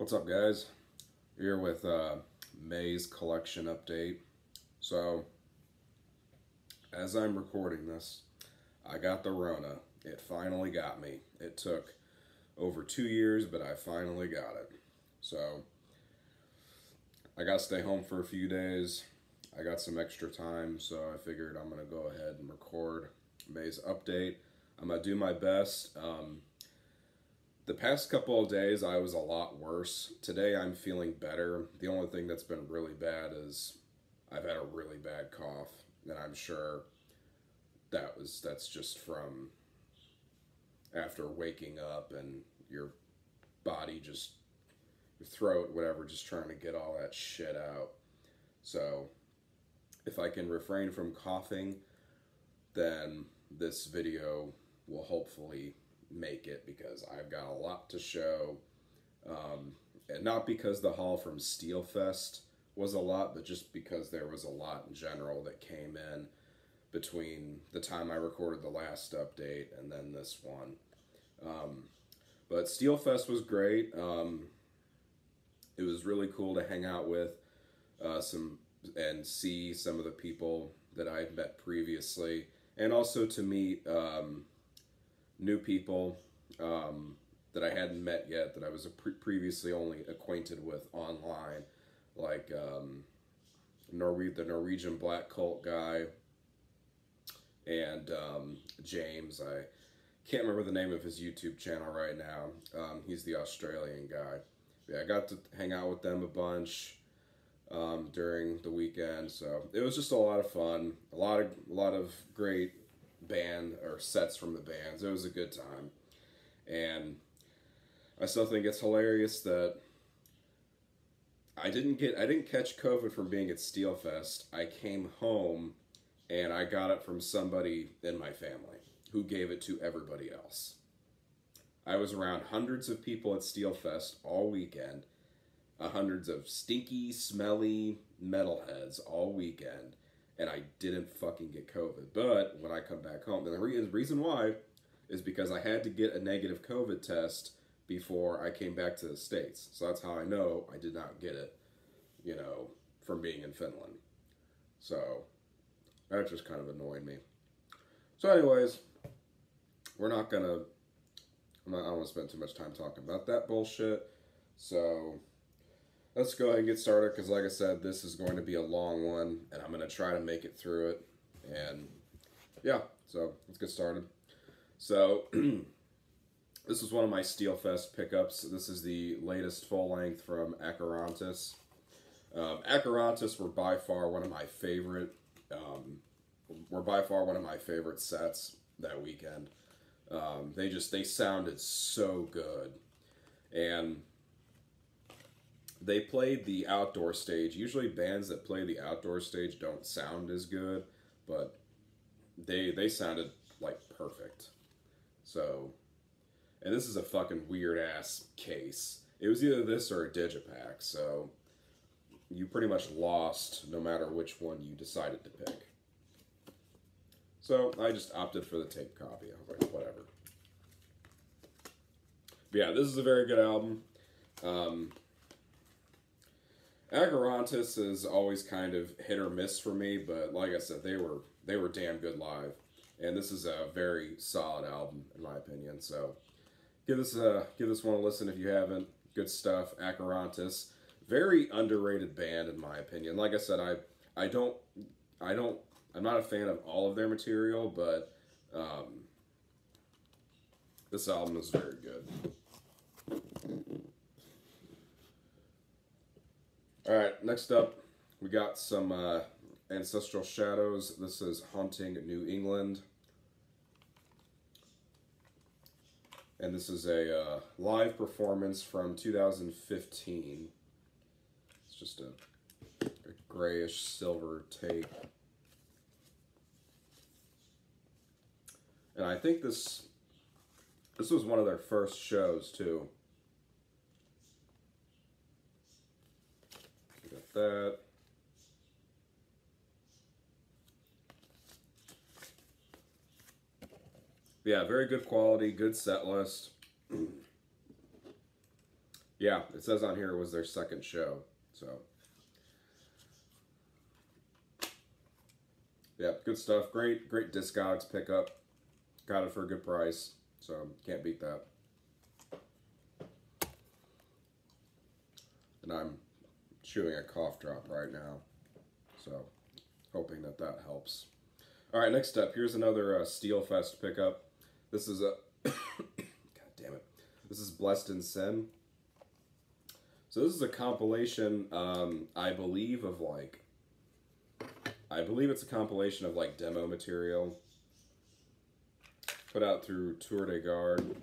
What's up, guys? Here with May's collection update. So, as I'm recording this, I got the Rona. It finally got me. It took over 2 years, but I finally got it. So, I got to stay home for a few days. I got some extra time, so I figured I'm going to go ahead and record May's update. I'm going to do my best. The past couple of days, I was a lot worse. Today, I'm feeling better. The only thing that's been really bad is I've had a really bad cough, and I'm sure that's just from after waking up and your body just, your throat, whatever, just trying to get all that shit out. So, if I can refrain from coughing, then this video will hopefully make it, because I've got a lot to show, and not because the haul from Steelfest was a lot, but just because there was a lot in general that came in between the time I recorded the last update and then this one. But Steelfest was great. It was really cool to hang out with and see some of the people that I had met previously, and also to meet new people that I hadn't met yet, that I was previously only acquainted with online, like the Norwegian Black Cult guy, and James. I can't remember the name of his YouTube channel right now. He's the Australian guy. Yeah, I got to hang out with them a bunch during the weekend, so it was just a lot of fun. A lot of great band or sets from the bands. It was a good time, and I still think it's hilarious that I didn't catch COVID from being at Steelfest. I came home and I got it from somebody in my family who gave it to everybody else. I was around hundreds of people at Steelfest all weekend, hundreds of stinky, smelly metalheads all weekend, and I didn't fucking get COVID. But when I come back home, and the reason why is because I had to get a negative COVID test before I came back to the States. So that's how I know I did not get it, from being in Finland. So that just kind of annoyed me. So anyways, I don't want to spend too much time talking about that bullshit. So let's go ahead and get started, because like I said, this is going to be a long one, and I'm going to try to make it through it. And yeah, so let's get started. So this is one of my Steelfest pickups. This is the latest full length from Acherontis. Acherontis were by far one of my favorite sets that weekend. They sounded so good, and they played the outdoor stage. Usually bands that play the outdoor stage don't sound as good, but they sounded like perfect. So, and this is a fucking weird ass case. It was either this or a digipack, so you pretty much lost no matter which one you decided to pick. So I just opted for the tape copy. I was like, whatever. But yeah, this is a very good album. Acherontis is always kind of hit or miss for me, but like I said, they were damn good live, and this is a very solid album in my opinion. So give this one a listen if you haven't. Good stuff. Acherontis, very underrated band in my opinion. Like I said, I'm not a fan of all of their material, but this album is very good. Alright, next up, we got some Ancestral Shadows. This is Haunting New England. And this is a live performance from 2015. It's just a grayish silver tape. And I think this was one of their first shows, too. Got that. Yeah, very good quality, good set list. Yeah, it says on here it was their second show. So, yeah, good stuff. Great Discogs pickup. Got it for a good price. So, can't beat that. And I'm chewing a cough drop right now. So, hoping that that helps. All right, next up, here's another Steelfest pickup. This is a... God damn it. This is Blessed in Sin. So this is a compilation, I believe it's a compilation of like demo material put out through Tour de Garde.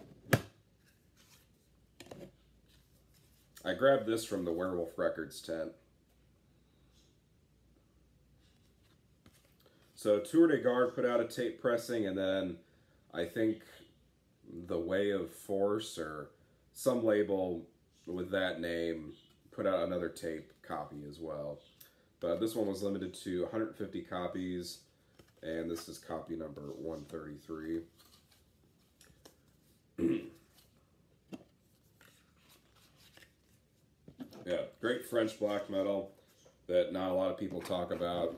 I grabbed this from the Werewolf Records tent. So Tour de Garde put out a tape pressing, and then I think The Way of Force or some label with that name put out another tape copy as well. But this one was limited to 150 copies, and this is copy number 133. Yeah, great French black metal that not a lot of people talk about.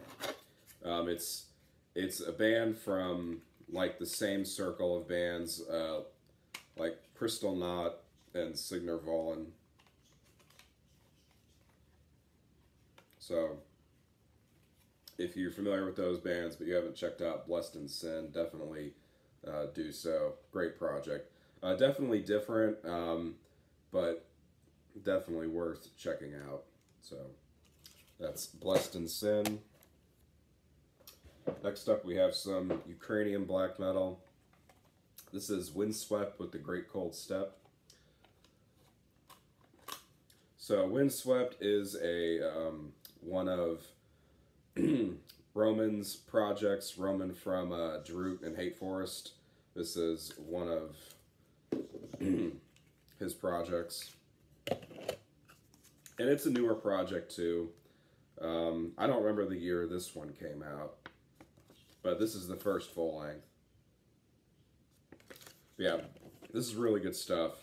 It's a band from like the same circle of bands like Crystal Knot and Signor Vollen. So if you're familiar with those bands but you haven't checked out Blessed in Sin, definitely do so. Great project. Definitely different, but definitely worth checking out. So that's Blessed in Sin. Next up we have some Ukrainian black metal. This is Windswept with the Great Cold Steppe. So Windswept is a one of Roman's projects. Roman from Drute and Hate Forest. This is one of his projects. And it's a newer project too. I don't remember the year this one came out, but this is the first full length. Yeah, this is really good stuff.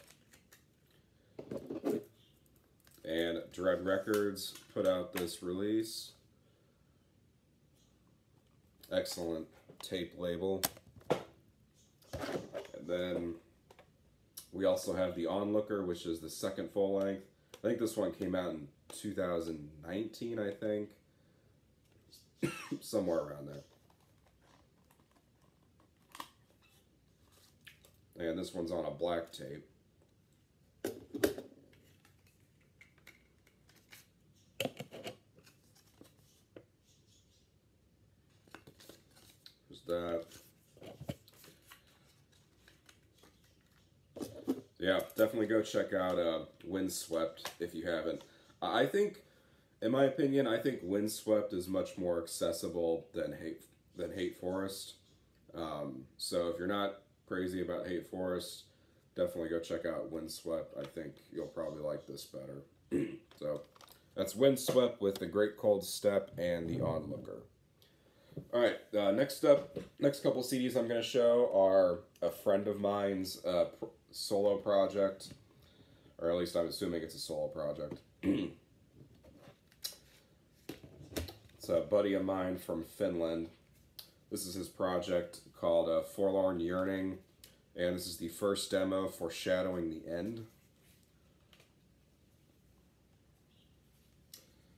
And Dread Records put out this release. Excellent tape label. And then we also have The Onlooker, which is the second full length. I think this one came out in 2019, I think. Somewhere around there. And this one's on a black tape. There's that. Yeah, definitely go check out Windswept if you haven't. I think, in my opinion, I think Windswept is much more accessible than Hate Forest. So if you're not crazy about Hate Forest, definitely go check out Windswept. I think you'll probably like this better. So that's Windswept with the Great Cold Steppe and The Onlooker. All right, next couple CDs I'm going to show are a friend of mine's solo project, or at least I'm assuming it's a solo project. It's a buddy of mine from Finland. This is his project called Forlorn Yearning, and this is the first demo, Foreshadowing the End.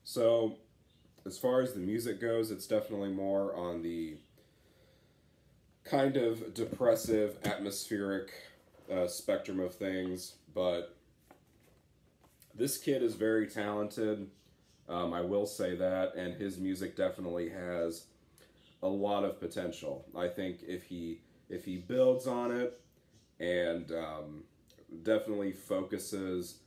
So, as far as the music goes, it's definitely more on the kind of depressive, atmospheric spectrum of things, but this kid is very talented. I will say that, and his music definitely has a lot of potential. I think if he builds on it and definitely focuses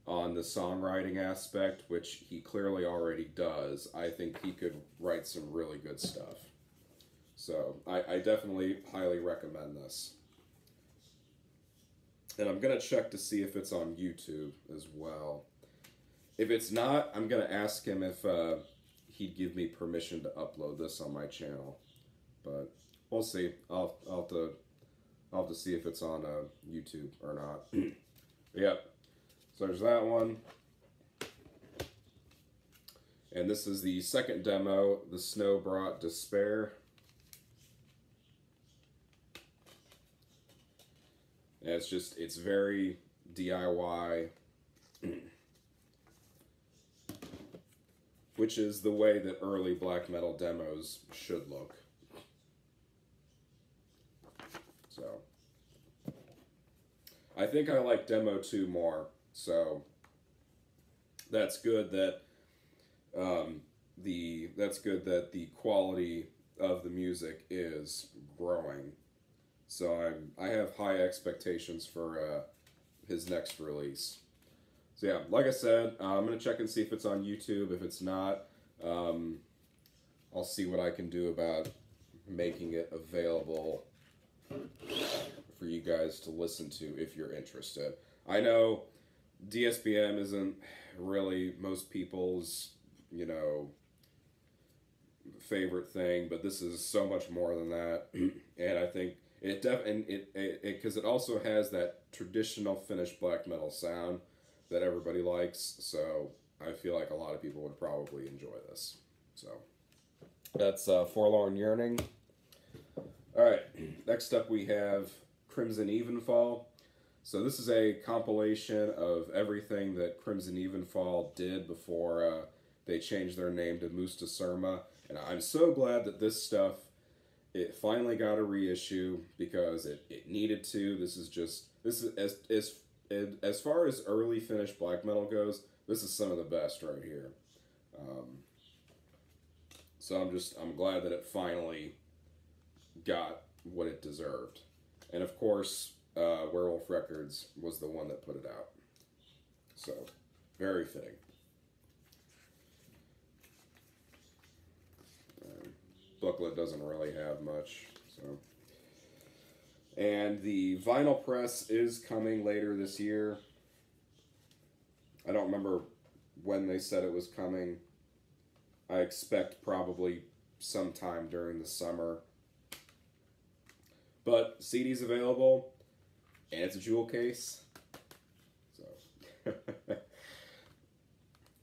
on the songwriting aspect, which he clearly already does, I think he could write some really good stuff. So I definitely highly recommend this. And I'm going to check to see if it's on YouTube as well. If it's not, I'm going to ask him if he'd give me permission to upload this on my channel. But we'll see. I'll have to see if it's on YouTube or not. Yeah. So there's that one. And this is the second demo, The Snow Brought Despair. And it's very DIY, which is the way that early black metal demos should look. So, I think I like demo 2 more, so that's good that the quality of the music is growing. So I have high expectations for his next release. So yeah, like I said, I'm gonna check and see if it's on YouTube. If it's not, I'll see what I can do about making it available for you guys to listen to if you're interested. I know DSBM isn't really most people's, you know, favorite thing, but this is so much more than that. And I think because it also has that traditional Finnish black metal sound that everybody likes, so I feel like a lot of people would probably enjoy this. So that's Forlorn Yearning. Alright, next up we have Crimson Evenfall. So this is a compilation of everything that Crimson Evenfall did before they changed their name to Musta Surma. And I'm so glad that this stuff, it finally got a reissue because it needed to. This is as far as early Finnish black metal goes, this is some of the best right here. So I'm glad that it finally got what it deserved. And of course, Werewolf Records was the one that put it out. So, very fitting. Booklet doesn't really have much, so. And the vinyl press is coming later this year. I don't remember when they said it was coming. I expect probably sometime during the summer. But CD's available, and it's a jewel case. So,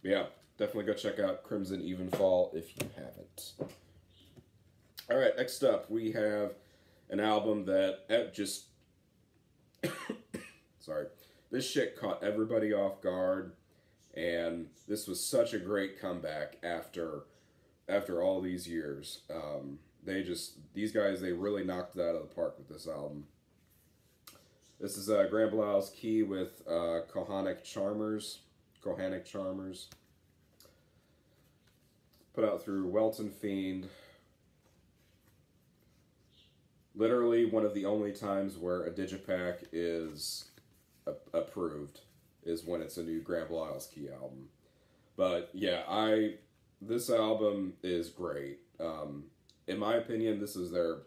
yeah, definitely go check out Crimson Evenfall if you haven't. Alright, next up we have an album that just sorry, this shit caught everybody off guard, and this was such a great comeback after all these years. These guys, they really knocked it out of the park with this album. This is Grand Belial's Key with Kohanic Charmers. Put out through Welton Fiend. Literally one of the only times where a digipack is approved is when it's a new Grand Belial's Key album. But yeah, this album is great. In my opinion, this is their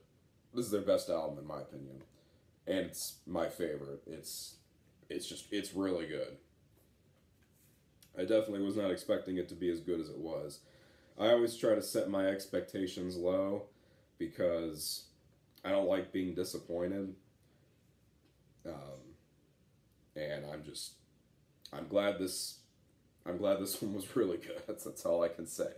best album in my opinion, and it's my favorite. It's really good. I definitely was not expecting it to be as good as it was. I always try to set my expectations low because I don't like being disappointed. And I'm glad this one was really good. That's all I can say.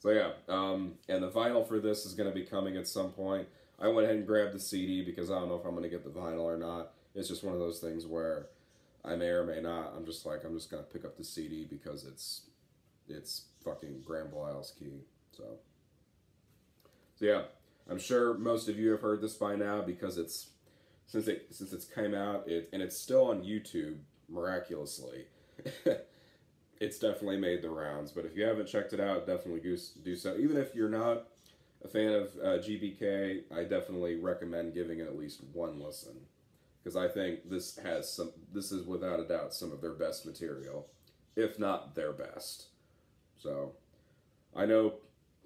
So yeah, and the vinyl for this is going to be coming at some point. I went ahead and grabbed the CD because I don't know if I'm going to get the vinyl or not. It's just one of those things where I may or may not. I'm just going to pick up the CD because it's fucking Grand Belial's Key. So yeah, I'm sure most of you have heard this by now because since it's came out, and it's still on YouTube miraculously. It's definitely made the rounds, but if you haven't checked it out, definitely do so. Even if you're not a fan of GBK, I definitely recommend giving it at least one listen, because I think this is without a doubt some of their best material, if not their best. So, I know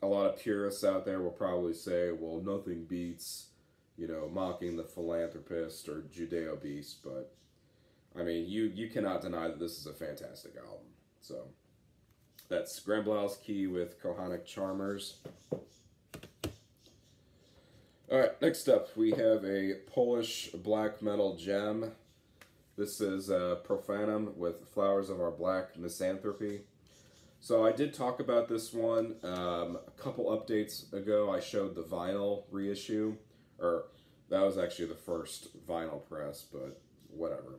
a lot of purists out there will probably say, well, nothing beats, Mocking the Philanthropist or Judeo Beast, but I mean, you cannot deny that this is a fantastic album. So, that's Grand Belial's Key with Kohanic Charmers. Alright, next up we have a Polish black metal gem. This is Profanum with Flowers of Our Black Misanthropy. So I did talk about this one a couple updates ago. I showed the vinyl reissue, or that was actually the first vinyl press, but whatever.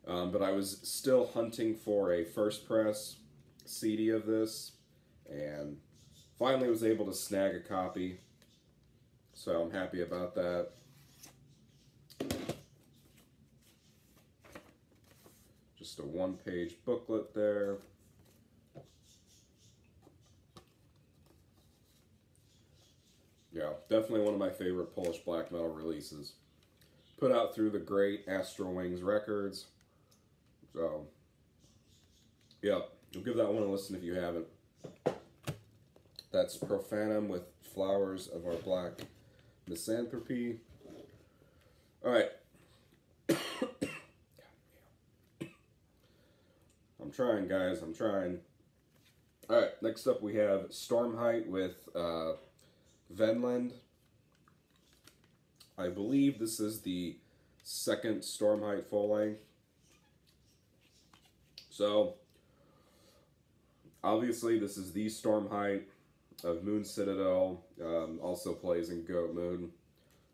But I was still hunting for a first press CD of this, and finally was able to snag a copy. So I'm happy about that. Just a one-page booklet there. Yeah, definitely one of my favorite Polish black metal releases. Put out through the great Astral Wings Records. So, yeah, you'll give that one a listen if you haven't. That's Profanum with Flowers of Our Black Misanthropy. Alright. I'm trying, guys. I'm trying. Alright, next up we have Stormheit with Winterland. I believe this is the second Stormheit full length. So, obviously this is the Stormheit of Moon Citadel, also plays in Goat Moon.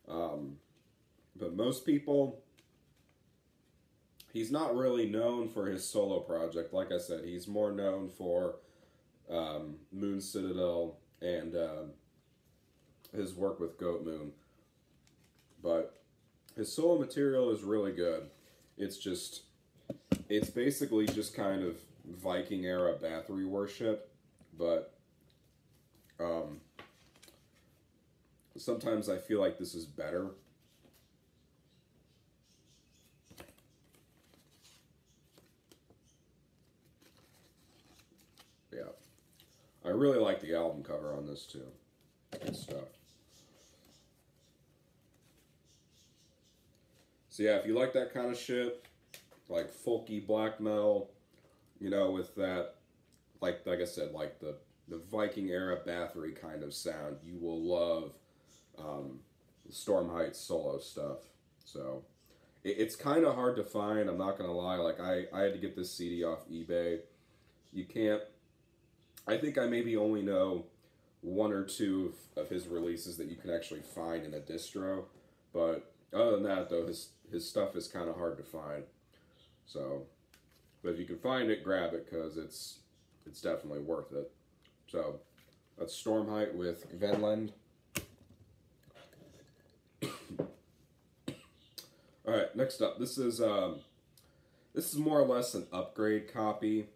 But most people, he's not really known for his solo project. Like I said, he's more known for Moon Citadel and his work with Goat Moon. But his solo material is really good. It's basically just kind of Viking era Bathory worship, but sometimes I feel like this is better. Yeah. I really like the album cover on this too. Good stuff. So yeah, if you like that kind of shit, like folky black metal, you know, with that, like I said, like the Viking era Bathory kind of sound, you will love Stormheit solo stuff. So it's kind of hard to find, I'm not gonna lie. Like I had to get this CD off eBay. You can't, I think I maybe only know one or two of his releases that you can actually find in a distro, but other than that though, his stuff is kind of hard to find. So, but if you can find it, grab it, because it's definitely worth it. So, that's Stormheit with Winterland. Alright, next up, this is more or less an upgrade copy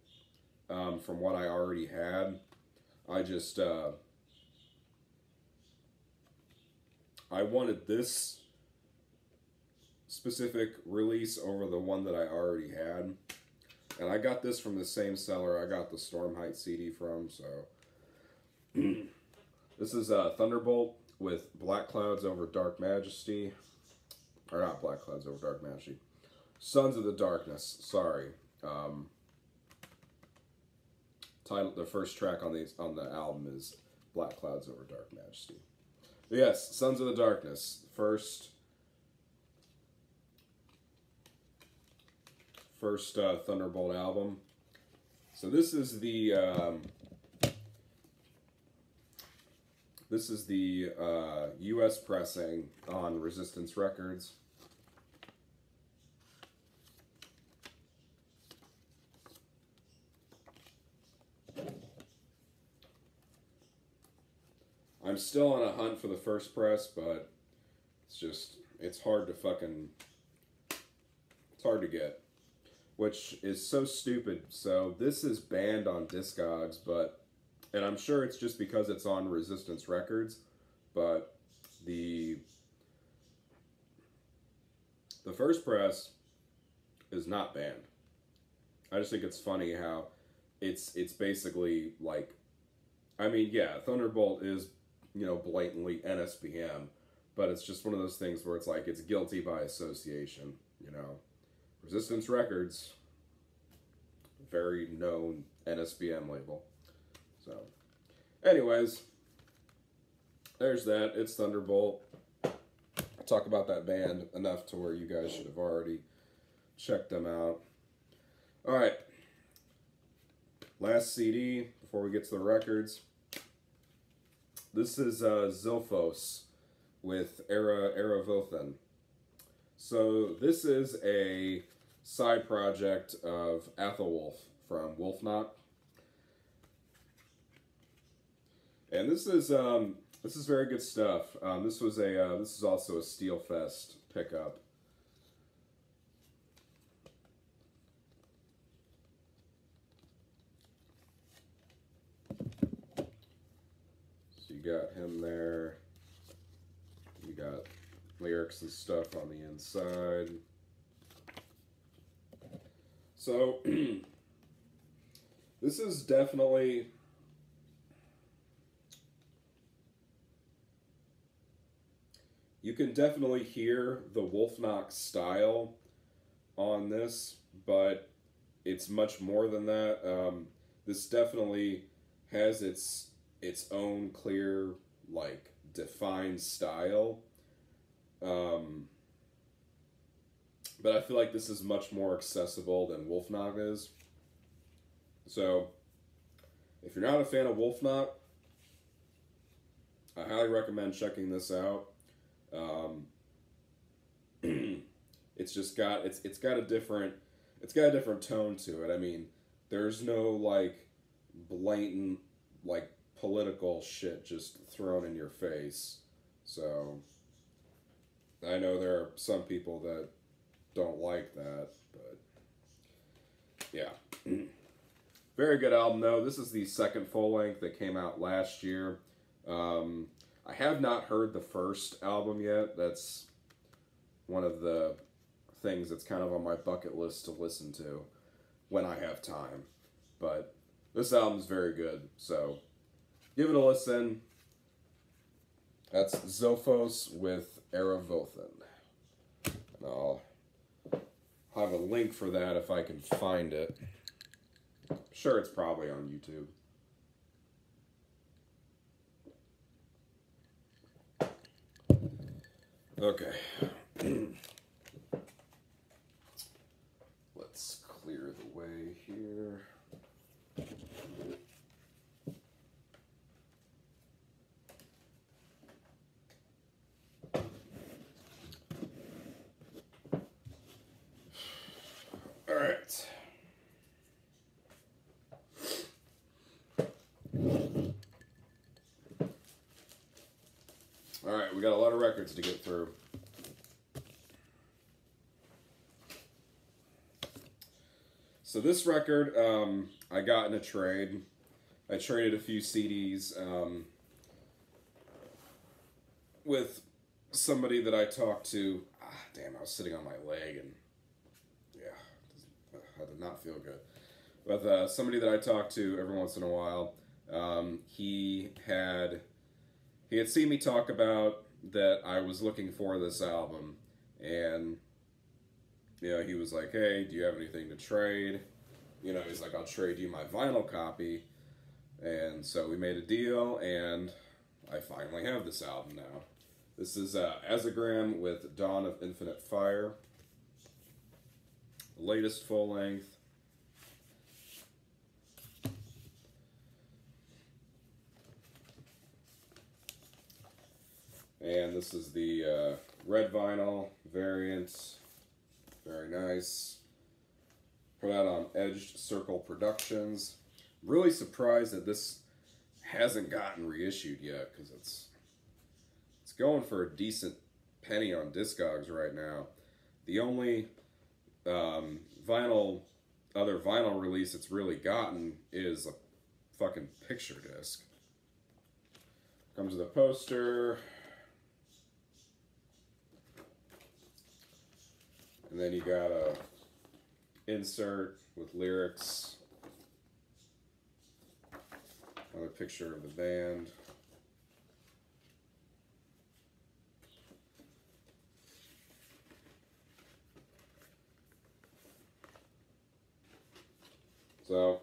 from what I already had. I just, I wanted this specific release over the one that I already had. And I got this from the same seller I got the Stormheit CD from, so. This is Thunderbolt with Black Clouds Over Dark Majesty. Or not Black Clouds Over Dark Majesty. Sons of the Darkness, sorry. The first track on the album is Black Clouds Over Dark Majesty. But yes, Sons of the Darkness, first Thunderbolt album. So this is the U.S. pressing on Resistance Records. I'm still on a hunt for the first press, but it's hard to get. Which is so stupid. So this is banned on Discogs, and I'm sure it's just because it's on Resistance Records, but the first press is not banned. I just think it's funny how it's basically like, I mean, yeah, Thunderbolt is, you know, blatantly NSBM, but it's just one of those things where it's like it's guilty by association, you know. Resistance Records, very known NSBM label. So, anyways, there's that. It's Thunderbolt. I talk about that band enough to where you guys should have already check them out. All right, last CD before we get to the records. This is Zilphos with Vathana. So this is a side project of Athelwolf from Walknut, and this is very good stuff. This is also a Steelfest pickup. So you got him there. You got lyrics and stuff on the inside. So this is definitely you can definitely hear the Wolfnock style on this, but it's much more than that. This definitely has its own clear, like, defined style. But I feel like this is much more accessible than Wolfnock is. So, if you're not a fan of Wolfnock, I highly recommend checking this out. It's just got it's got a different tone to it. I mean, there's no like blatant like political shit just thrown in your face. So I know there are some people that don't like that, but yeah. Very good album though. This is the second full length that came out last year. I have not heard the first album yet. That's one of the things that's kind of on my bucket list to listen to when I have time. But this album's very good, so give it a listen. That's Zilphos with Vathana. And I'll have a link for that if I can find it. I'm sure it's probably on YouTube. Okay. Let's clear the way here. All right. All right, we got a lot of records to get through. So this record, I got in a trade. I traded a few CDs with somebody that I talked to. Damn, I was sitting on my leg and yeah, I did not feel good. But somebody that I talked to every once in a while, he had seen me talk about that I was looking for this album, and you know, he was like, hey, do you have anything to trade? You know, he's like, I'll trade you my vinyl copy. And so we made a deal, and I finally have this album now. This is Azagram with Dawn of Infinite Fire. Latest full length. And this is the red vinyl variant. Very nice. Put out on Edged Circle Productions. I'm really surprised that this hasn't gotten reissued yet, because it's going for a decent penny on Discogs right now. The only other vinyl release it's really gotten is a fucking picture disc. Comes with a poster. And then you got a insert with lyrics. Another picture of the band. So,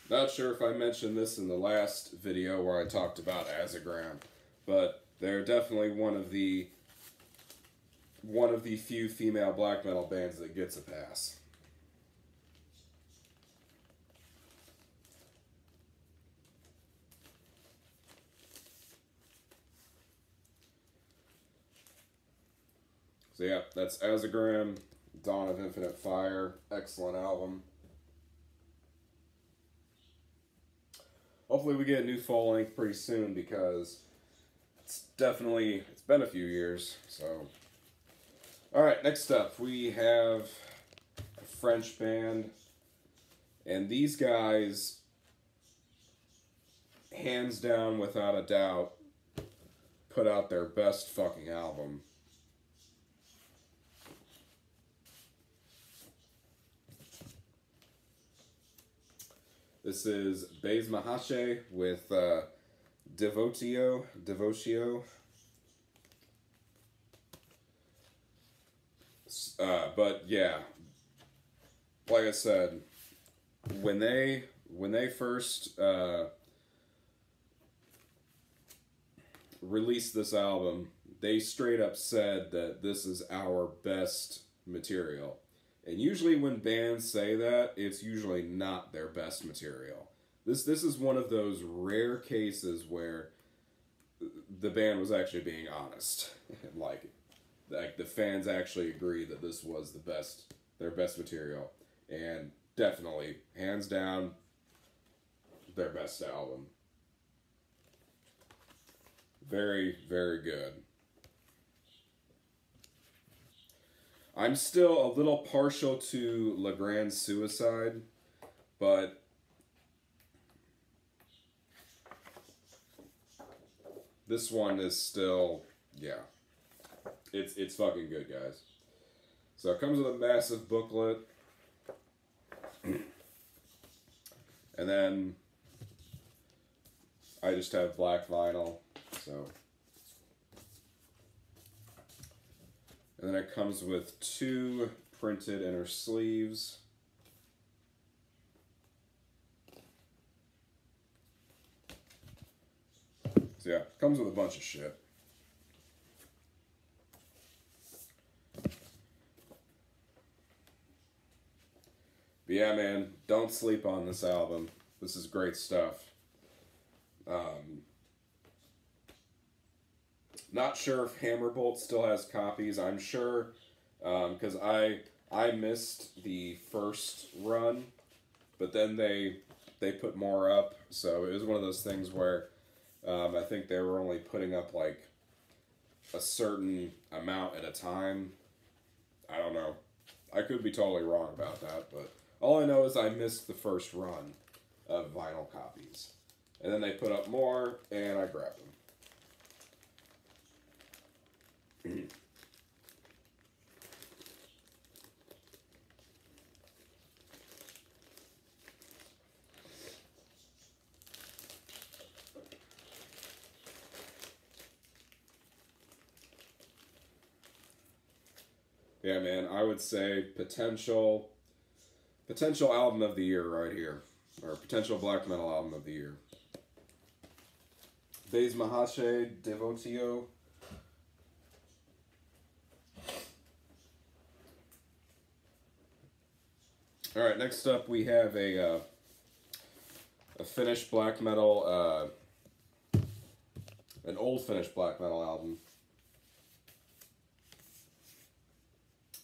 not sure if I mentioned this in the last video where I talked about Azagram, but they're definitely one of the one of the few female black metal bands that gets a pass. So yeah, that's Azagram, Dawn of Infinite Fire. Excellent album. Hopefully we get a new full length pretty soon, because it's been a few years, so. Alright, next up we have a French band, and these guys, hands down, without a doubt, put out their best fucking album. This is Baez Mahache with Devotio. But yeah, like I said, when they first released this album, they straight up said that this is our best material. And usually when bands say that, it's usually not their best material. This is one of those rare cases where the band was actually being honest. like the fans actually agree that this was their best material. And definitely, hands down, their best album. Very, very good. I'm still a little partial to Le Grand Suicide, but this one is still, yeah, it's fucking good, guys. So it comes with a massive booklet, and then I just have black vinyl, so. And then it comes with 2 printed inner sleeves. So yeah, comes with a bunch of shit. But yeah, man, don't sleep on this album. This is great stuff. Not sure if Hammerbolt still has copies. I'm sure, because I missed the first run, but then they put more up. So it was one of those things where I think they were only putting up like a certain amount at a time. I don't know. I could be totally wrong about that, but all I know is I missed the first run of vinyl copies. And then they put up more, and I grabbed them. Yeah, man, I would say potential album of the year right here, or potential black metal album of the year. Baez Mahache, Devotio. All right, next up we have a Finnish black metal, an old Finnish black metal album.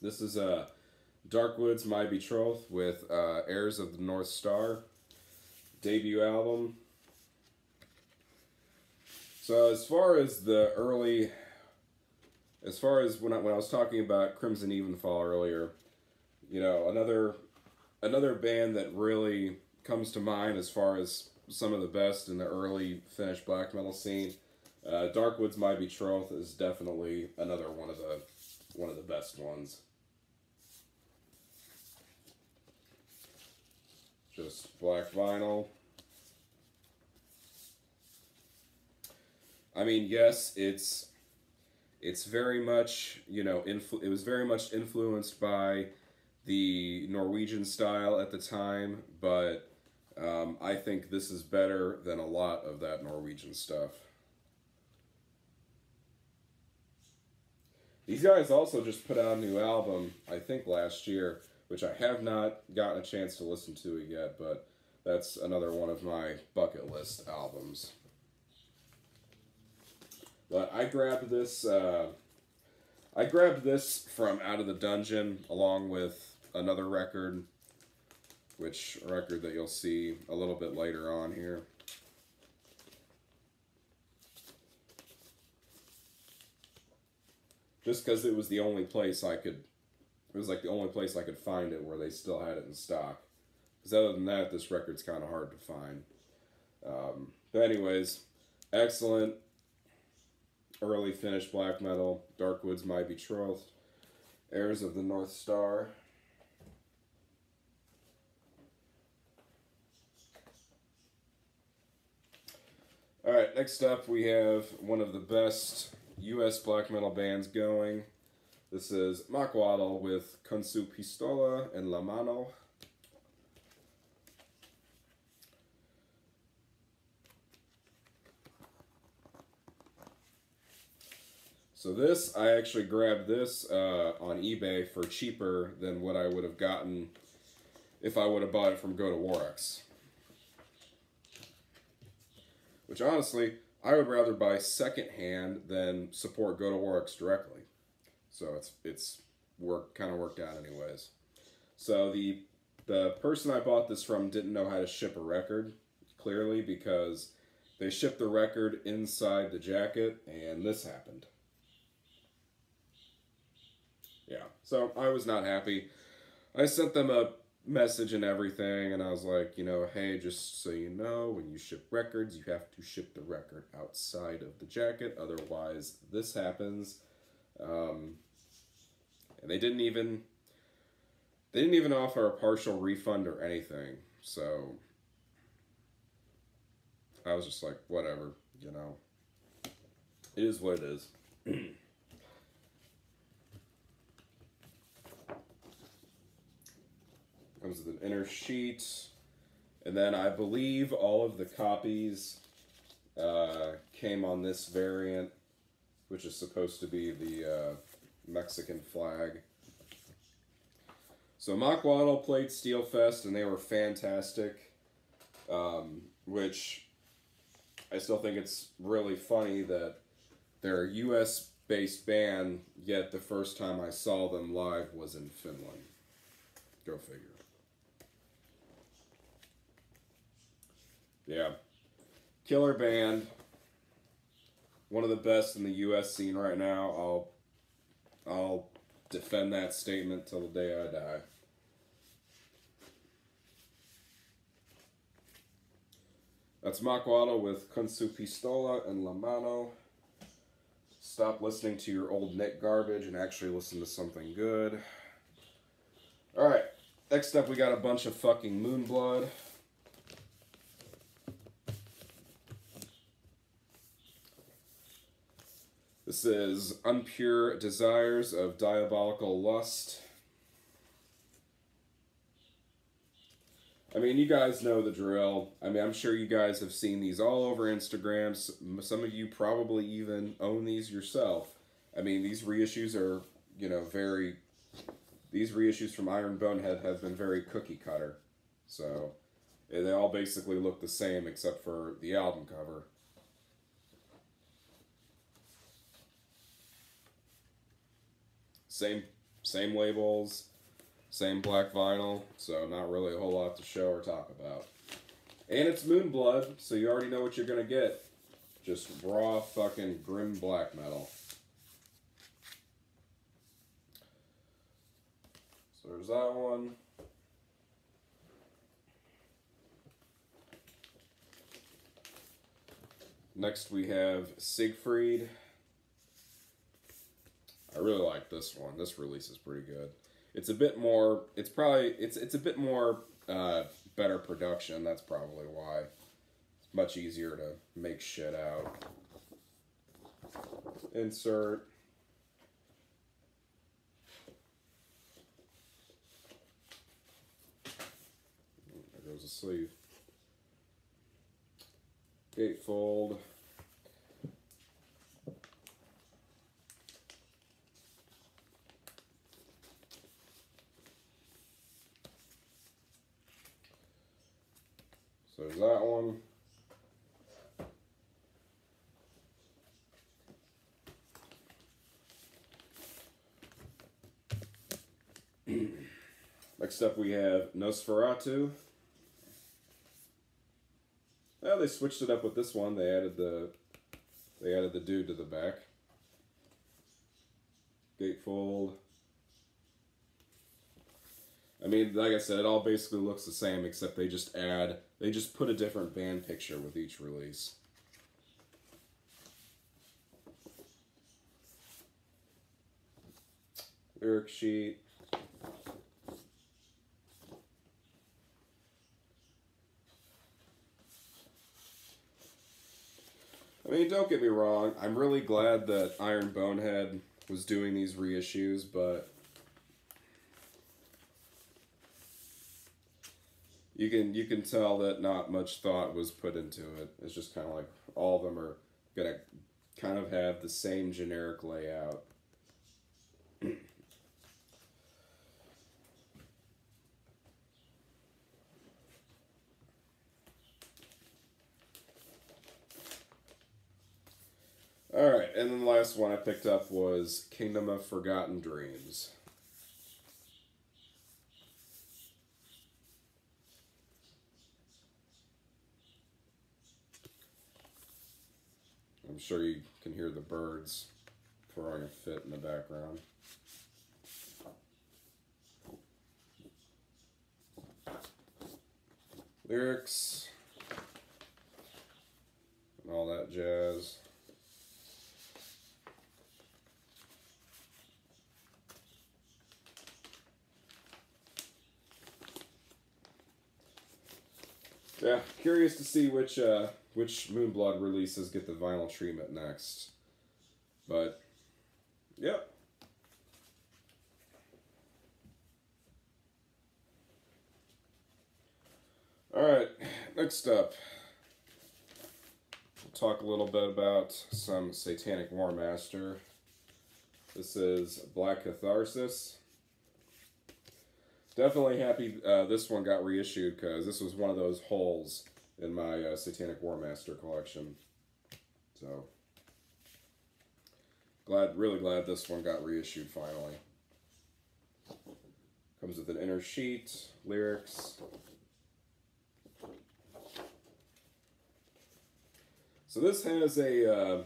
This is Darkwood's My Betrothed with Heirs of the North Star, debut album. So as far as when I was talking about Crimson Evenfall earlier, you know, another band that really comes to mind as far as some of the best in the early Finnish black metal scene, Darkwood's My Betrothed is definitely another one of the best ones. Just black vinyl. I mean, yes, it's very much, you know, it was very much influenced by the Norwegian style at the time, but I think this is better than a lot of that Norwegian stuff. These guys also just put out a new album, I think last year, which I have not gotten a chance to listen to it yet, but that's another one of my bucket list albums. But I grabbed this. I grabbed this from Out of the Dungeon along with another record, which record that you'll see a little bit later on here. Just because it was the only place I could, it was like the only place I could find it where they still had it in stock. Because other than that, this record's kind of hard to find. But anyways, excellent early finished black metal. Darkwood's My Betrothed. Heirs of the North Star. Alright, next up we have one of the best US black metal bands going. This is Makwadel with Con su pistola en la mano. So this, I actually grabbed this on eBay for cheaper than what I would have gotten if I would have bought it from Go to Warx. Which honestly, I would rather buy secondhand than support Go to Warx directly. So it's kind of worked out anyways. So the person I bought this from didn't know how to ship a record, clearly, because they shipped the record inside the jacket, and this happened. Yeah, so I was not happy. I sent them a message and everything, and I was like, you know, hey, just so you know, when you ship records, you have to ship the record outside of the jacket, otherwise this happens. And they didn't even offer a partial refund or anything, so I was just like, whatever, you know, it is what it is. Comes with an inner sheet, and then I believe all of the copies came on this variant, which is supposed to be the Mexican flag. So Makwadel played Steelfest, and they were fantastic, which I still think it's really funny that they're a US-based band, yet the first time I saw them live was in Finland. Go figure. Yeah. Killer band. One of the best in the US scene right now. I'll defend that statement till the day I die. That's Makwadel with Con su pistola en la mano. Stop listening to your old Nick garbage and actually listen to something good. Alright, next up we got a bunch of fucking Moonblood. This is Unpure Desires of Diabolical Lust. I mean, you guys know the drill. I mean, I'm sure you guys have seen these all over Instagram. Some of you probably even own these yourself. I mean, these reissues are, you know, these reissues from Iron Bonehead have been very cookie cutter. So, they all basically look the same except for the album cover. Same labels, same black vinyl, so not really a whole lot to show or talk about. And it's Moonblood, so you already know what you're gonna get. Just raw fucking grim black metal. So there's that one. Next we have Siegfried. I really like this one. This release is pretty good. It's a bit more, it's a bit more better production. That's probably why. It's much easier to make shit out. Insert. There goes a sleeve. Gatefold. So there's that one. Next up we have Nosferatu. Well, they switched it up with this one. They added the dude to the back. Gatefold. I mean, like I said, it all basically looks the same, except they just put a different band picture with each release. Lyric sheet. I mean, don't get me wrong, I'm really glad that Iron Bonehead was doing these reissues, but you can tell that not much thought was put into it. It's just kind of like all of them are gonna kind of have the same generic layout. Alright, and then the last one I picked up was Kingdom of Forgotten Dreams. I'm sure you can hear the birds throwing a fit in the background. Lyrics and all that jazz. Yeah, curious to see which Moonblood releases get the vinyl treatment next. But, yep. Alright, next up, we'll talk a little bit about some Satanic Warmaster. This is Black Catharsis. Definitely happy this one got reissued, because this was one of those holes in my Satanic Warmaster collection. So, really glad this one got reissued finally. Comes with an inner sheet, lyrics. So this has a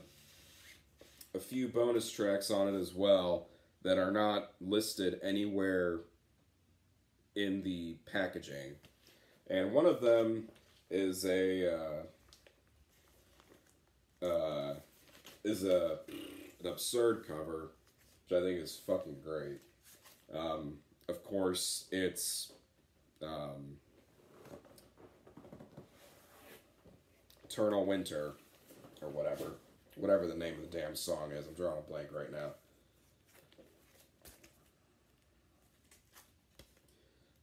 few bonus tracks on it as well that are not listed anywhere in the packaging, and one of them is an absurd cover, which I think is fucking great. Of course, it's Eternal Winter, or whatever the name of the damn song is. I'm drawing a blank right now.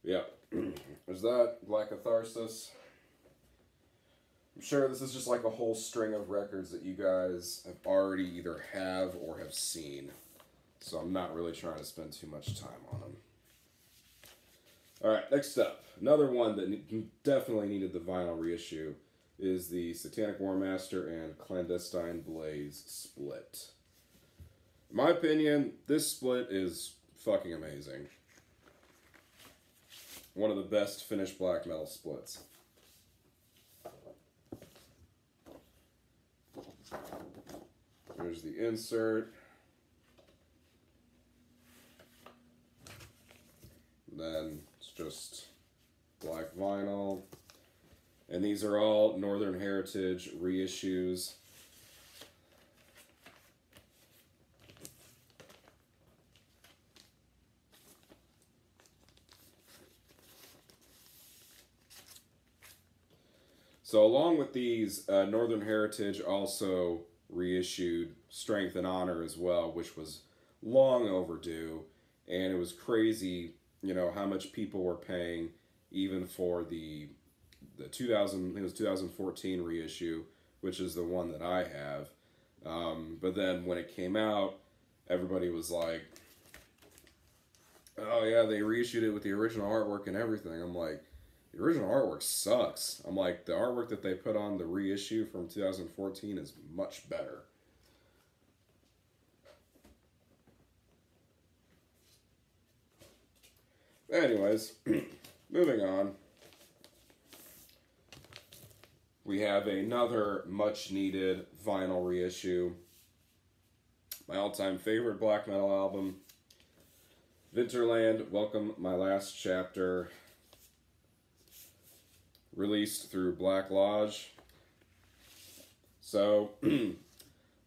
Yeah, there's that, Black Catharsis. I'm sure this is just like a whole string of records that you guys have already either have or have seen. So I'm not really trying to spend too much time on them. Alright, next up. Another one that definitely needed the vinyl reissue is the Satanic Warmaster and Clandestine Blaze split. In my opinion, this split is fucking amazing. One of the best finished black metal splits. There's the insert. And then it's just black vinyl. And these are all Northern Heritage reissues. So along with these, Northern Heritage also reissued Strength and Honor as well, which was long overdue, and it was crazy, you know, how much people were paying even for the 2014 reissue, which is the one that I have. But then when it came out, everybody was like, "Oh yeah, they reissued it with the original artwork and everything." I'm like, the original artwork sucks. I'm like, the artwork that they put on the reissue from 2014 is much better. Anyways, moving on. We have another much needed vinyl reissue. My all-time favorite black metal album, Winterland, Welcome My Last Chapter, released through Black Lodge. So,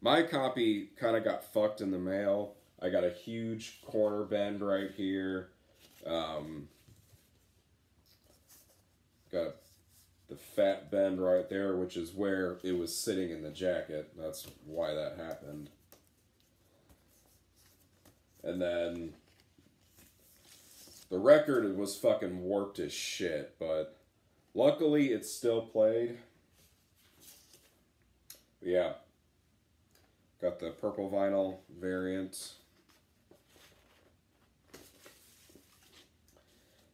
my copy kind of got fucked in the mail. I got a huge corner bend right here. Got the fat bend right there, which is where it was sitting in the jacket. That's why that happened. And then the record was fucking warped as shit, but luckily it still played. But yeah. Got the purple vinyl variant.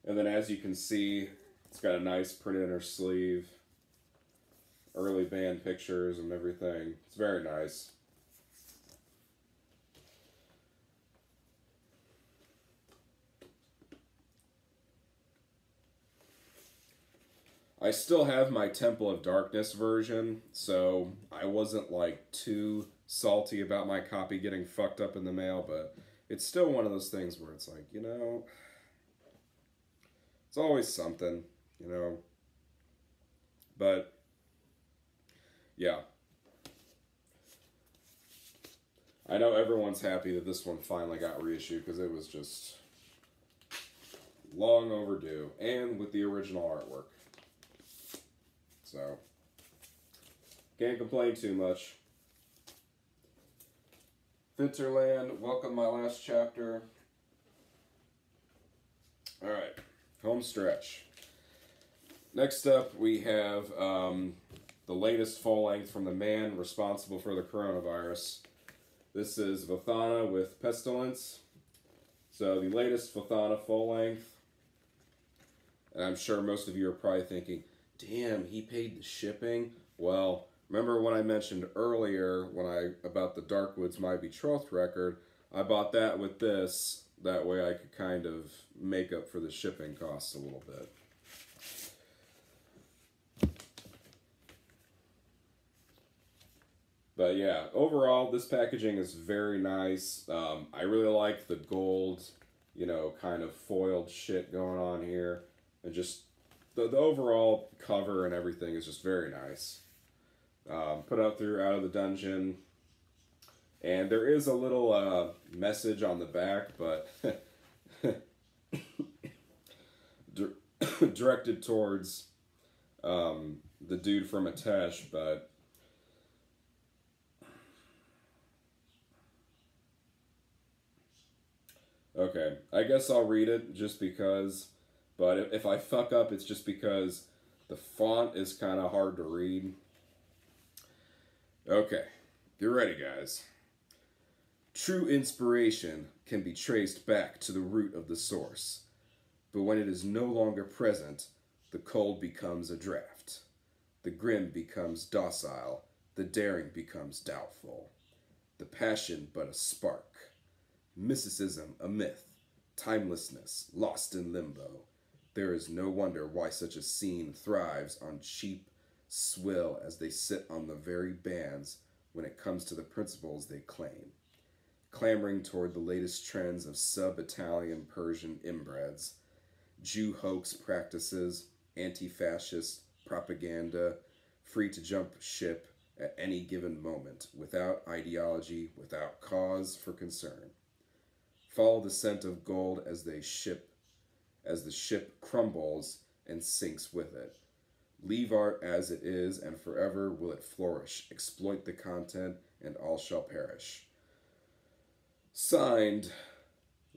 And then as you can see, it's got a nice print inner sleeve. Early band pictures and everything. It's very nice. I still have my Temple of Darkness version, so I wasn't like too salty about my copy getting fucked up in the mail, but it's still one of those things where it's like, you know, it's always something, you know. But yeah, I know everyone's happy that this one finally got reissued because it was just long overdue, and with the original artwork. So, can't complain too much. Winterland, Welcome My Last Chapter. Alright, home stretch. Next up, we have the latest full length from the man responsible for the coronavirus. This is Vathana with Pestilence. So, the latest Vathana full length. And I'm sure most of you are probably thinking, damn, he paid the shipping? Well, remember when I mentioned earlier about the Darkwoods My Betrothed record, I bought that with this. That way I could kind of make up for the shipping costs a little bit. But yeah, overall, this packaging is very nice. I really like the gold, you know, kind of foiled shit going on here. And just the overall cover and everything is just very nice. Put out through Out of the Dungeon. And there is a little message on the back, but directed towards the dude from Atesh, but okay, I guess I'll read it just because, but if I fuck up, it's just because the font is kind of hard to read. Okay, get ready, guys. True inspiration can be traced back to the root of the source, but when it is no longer present, the cold becomes a draft. The grim becomes docile, the daring becomes doubtful. The passion but a spark. Mysticism a myth, timelessness lost in limbo. There is no wonder why such a scene thrives on cheap swill as they sit on the very bands when it comes to the principles they claim. Clamoring toward the latest trends of sub-Italian Persian inbreds, Jew hoax practices, anti-fascist propaganda, free to jump ship at any given moment, without ideology, without cause for concern. Follow the scent of gold as the ship crumbles and sinks with it. Leave art as it is, and forever will it flourish. Exploit the content, and all shall perish. Signed,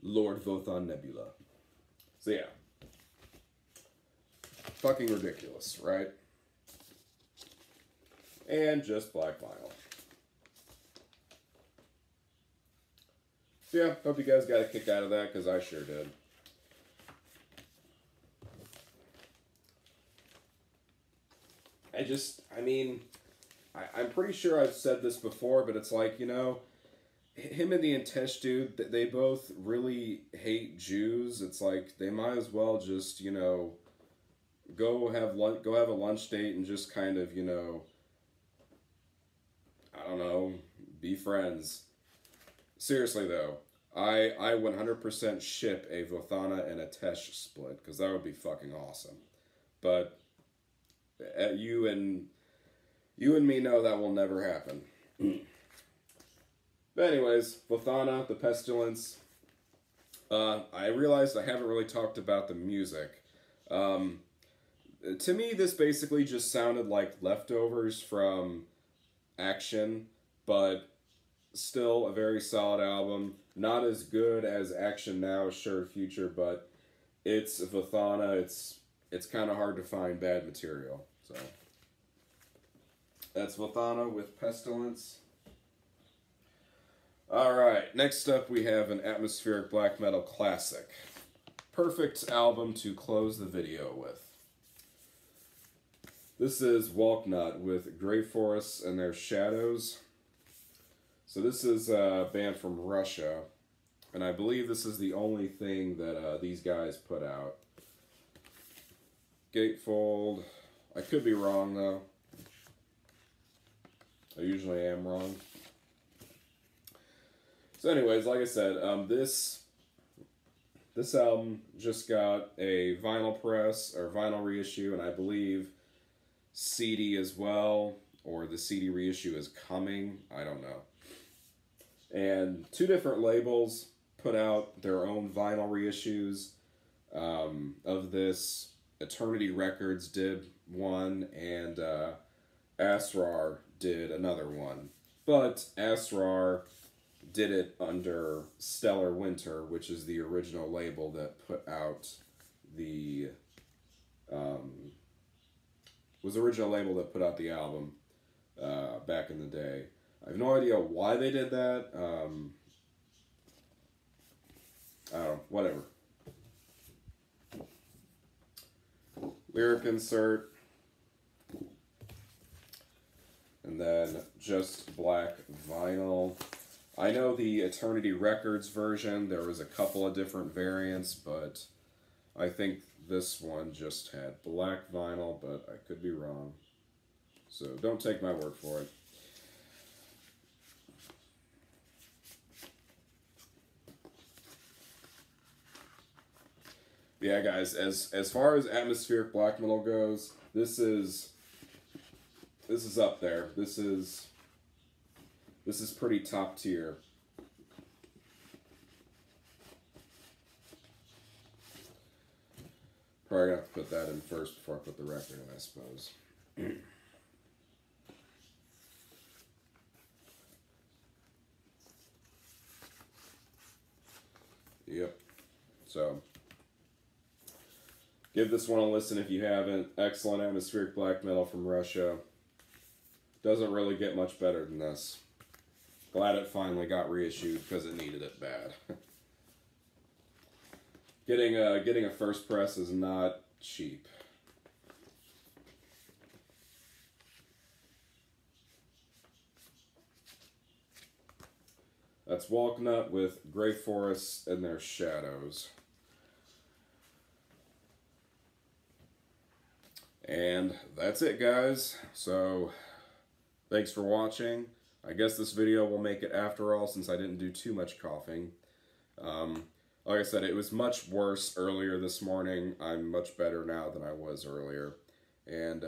Lord Vothon Nebula. So yeah. Fucking ridiculous, right? And just black vinyl. So yeah, hope you guys got a kick out of that, because I sure did. I mean, I'm pretty sure I've said this before, but it's like, you know, him and the Intesh dude, they both really hate Jews. It's like they might as well just, you know, go have a lunch date and just kind of, you know, I don't know, be friends. Seriously though, I 100% ship a Vathana and a Tesh split because that would be fucking awesome. But you and me know that will never happen. But anyways, Vathana, the Pestilence. I realized I haven't really talked about the music. To me, this basically just sounded like leftovers from Action, but still a very solid album. Not as good as Action Now, Assured Future, but it's Vathana. It's kind of hard to find bad material. So that's Vathana with Pestilence. Alright, next up we have an atmospheric black metal classic. Perfect album to close the video with. This is Walknut with Grey Forests and Their Shadows. So this is a band from Russia, and I believe this is the only thing that these guys put out. Gatefold. I could be wrong though. I usually am wrong. So anyways, like I said, this album just got a vinyl press, or vinyl reissue, and I believe CD as well, or the CD reissue is coming, I don't know. And two different labels put out their own vinyl reissues of this. Eternity Records did one, and Asrar did another one. But Asrar did it under Stellar Winter, which is the original label that put out the album back in the day. I have no idea why they did that. I don't know, whatever. Lyric insert. And then just black vinyl. I know the Eternity Records version, there was a couple of different variants, but I think this one just had black vinyl, but I could be wrong. So don't take my word for it. Yeah, guys, as far as atmospheric black metal goes, this is up there. This is pretty top tier. Probably gonna have to put that in first before I put the record in, I suppose. Yep. So give this one a listen if you haven't. Excellent atmospheric black metal from Russia. Doesn't really get much better than this. Glad it finally got reissued because it needed it bad. Getting a first press is not cheap. That's Walknut with Grey Forests and Their Shadows. And that's it, guys. So thanks for watching. I guess this video will make it after all, since I didn't do too much coughing. Like I said, it was much worse earlier this morning. I'm much better now than I was earlier. And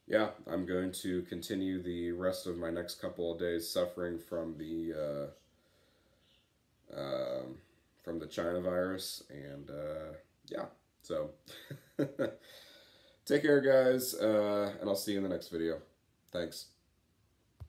yeah, I'm going to continue the rest of my next couple of days suffering from the China virus. And yeah, so take care, guys, and I'll see you in the next video. Thanks.